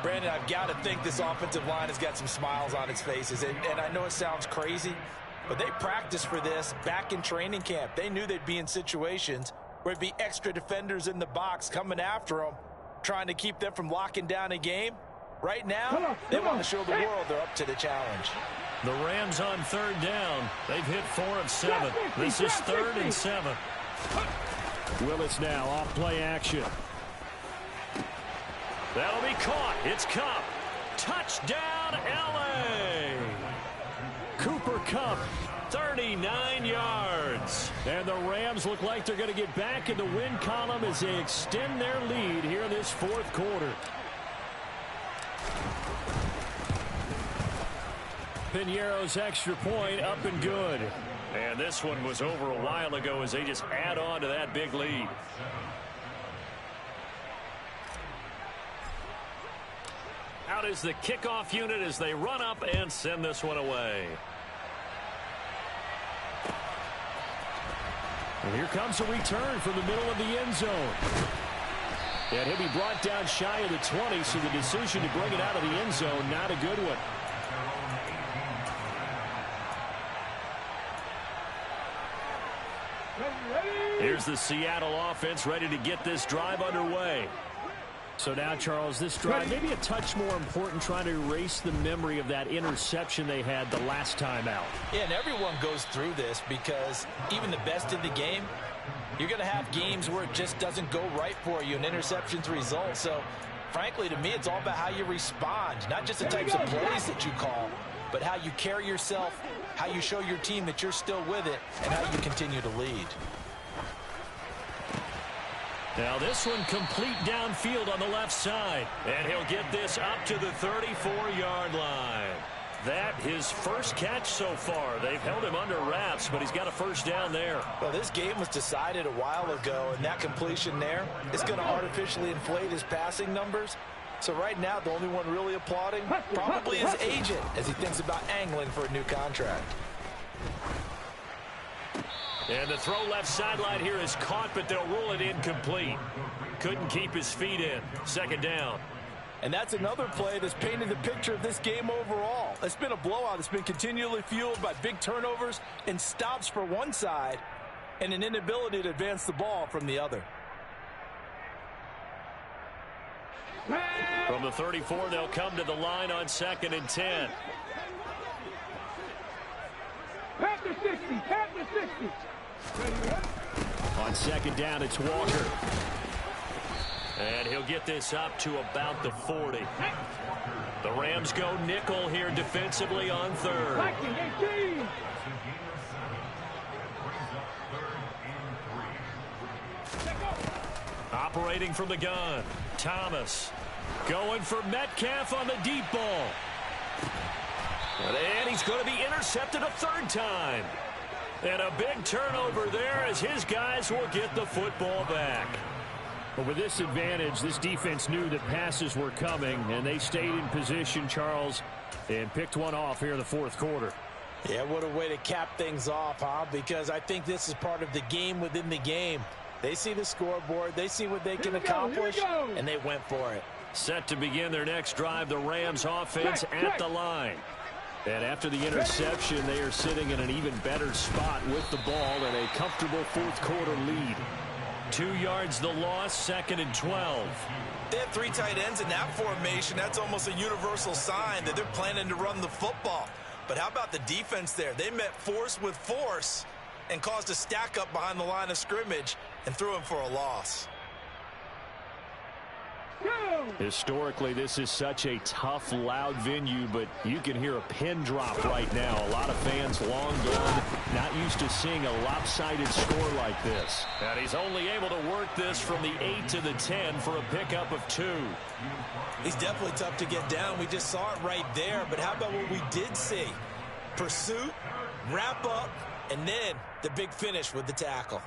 Brandon, I've got to think this offensive line has got some smiles on its faces. And I know it sounds crazy, but they practiced for this back in training camp. They knew they'd be in situations where it'd be extra defenders in the box coming after them, trying to keep them from locking down a game. Right now, they want to show the world they're up to the challenge. The Rams on 3rd down. They've hit 4 of 7. This is 3rd and 7. Willis now off play action. That'll be caught. It's Kupp. Touchdown, L.A. Cooper Kupp, 39 yards. And the Rams look like they're going to get back in the win column as they extend their lead here in this fourth quarter. Piñeiro's extra point up and good. And this one was over a while ago as they just add on to that big lead. Out is the kickoff unit as they run up and send this one away. And here comes a return from the middle of the end zone. And he'll be brought down shy of the 20, so the decision to bring it out of the end zone, not a good one. Here's the Seattle offense ready to get this drive underway. So now, Charles, this drive maybe a touch more important, trying to erase the memory of that interception they had the last time out. Yeah, and everyone goes through this because even the best in the game, you're going to have games where it just doesn't go right for you, and interceptions result. So, frankly, to me, it's all about how you respond, not just the types of plays that you call, but how you carry yourself, how you show your team that you're still with it, and how you continue to lead. Now this one complete downfield on the left side. And he'll get this up to the 34-yard line. That his first catch so far. They've held him under wraps, but he's got a first down there. Well, this game was decided a while ago, and that completion there is going to artificially inflate his passing numbers. So right now, the only one really applauding probably his agent as he thinks about angling for a new contract. And the throw left sideline here is caught, but they'll rule it incomplete. Couldn't keep his feet in. 2nd down. And that's another play that's painted the picture of this game overall. It's been a blowout. It's been continually fueled by big turnovers and stops for one side and an inability to advance the ball from the other. From the 34, they'll come to the line on 2nd and 10. Past the 60, past the 60. On 2nd down, it's Walker. And he'll get this up to about the 40. The Rams go nickel here defensively on 3rd. Operating from the gun, Thomas. Going for Metcalf on the deep ball. And he's going to be intercepted a third time. And a big turnover there as his guys will get the football back. But with this advantage, this defense knew that passes were coming, and they stayed in position, Charles, and picked one off here in the fourth quarter. Yeah, what a way to cap things off, huh? Because I think this is part of the game within the game. They see the scoreboard, they see what they can accomplish, and they went for it. Set to begin their next drive, the Rams offense at the line. And after the interception, they are sitting in an even better spot with the ball and a comfortable fourth quarter lead. 2 yards the loss, 2nd and 12. They have 3 tight ends in that formation. That's almost a universal sign that they're planning to run the football. But how about the defense there? They met force with force and caused a stack up behind the line of scrimmage and threw him for a loss. Historically, this is such a tough, loud venue, but you can hear a pin drop right now. A lot of fans long gone, not used to seeing a lopsided score like this. And he's only able to work this from the 8 to the 10 for a pickup of 2. He's definitely tough to get down. We just saw it right there. But how about what we did see? Pursuit, wrap up, and then the big finish with the tackle.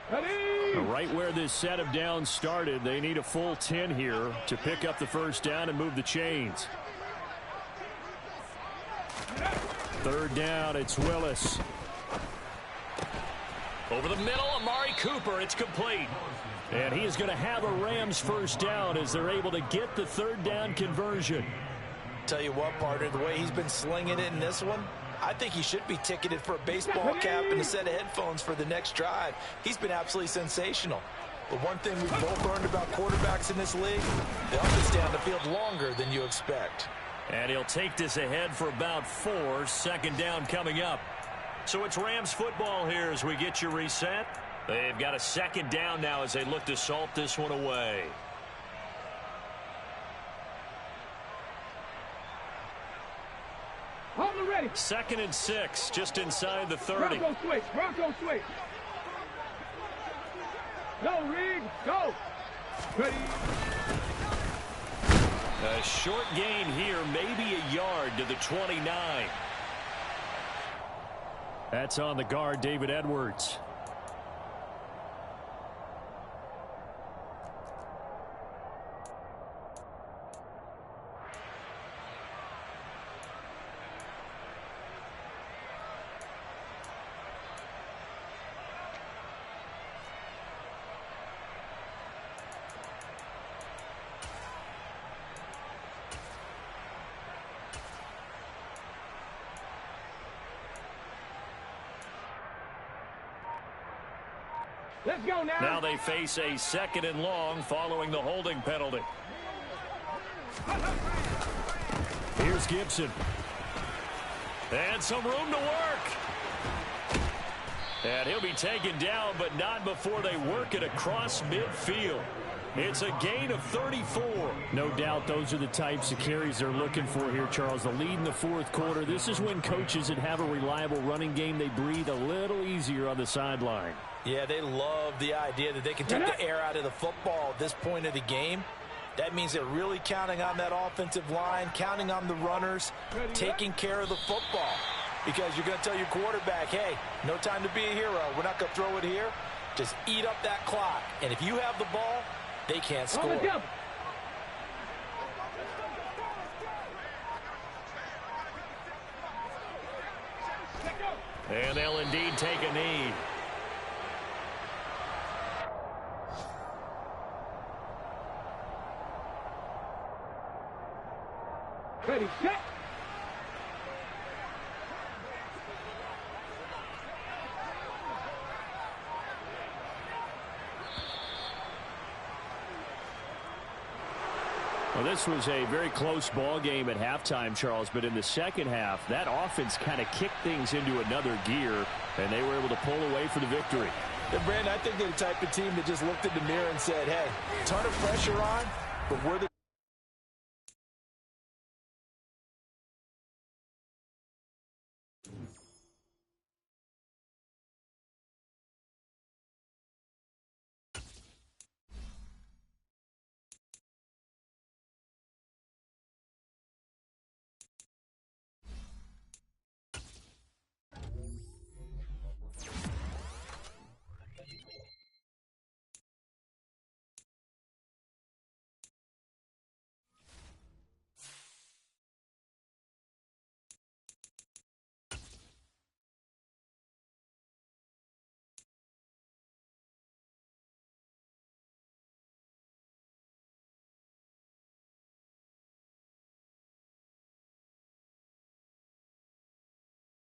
Right where this set of downs started, they need a full 10 here to pick up the first down and move the chains. 3rd down, it's Willis. Over the middle, Amari Cooper, it's complete. And he is going to have a Rams first down as they're able to get the 3rd down conversion. Tell you what, partner, the way he's been slinging it in this one, I think he should be ticketed for a baseball cap and a set of headphones for the next drive. He's been absolutely sensational. But one thing we've both learned about quarterbacks in this league, they often stay on the field longer than you expect. And he'll take this ahead for about 4. 2nd down coming up. So it's Rams football here as we get you reset. They've got a 2nd down now as they look to salt this one away. Ready. 2nd and 6, just inside the 30. Bronco switch. Bronco switch. Go, Reed. Go. Ready. A short gain here, maybe a yard to the 29. That's on the guard, David Edwards. Let's go now. Now they face a 2nd and long following the holding penalty. Here's Gibson. And some room to work. And he'll be taken down, but not before they work it across midfield. It's a gain of 34. No doubt those are the types of carries they're looking for here, Charles. The lead in the fourth quarter. This is when coaches that have a reliable running game, they breathe a little easier on the sideline. Yeah, they love the idea that they can take the air out of the football at this point of the game. That means they're really counting on that offensive line, counting on the runners, taking care of the football. Because you're going to tell your quarterback, hey, no time to be a hero. We're not going to throw it here. Just eat up that clock. And if you have the ball, they can't score. And they'll indeed take a knee. Ready, set. Well, this was a very close ball game at halftime, Charles, but in the second half, that offense kind of kicked things into another gear, and they were able to pull away for the victory. And Brandon, I think they're the type of team that just looked in the mirror and said, hey, ton of pressure on, but we're the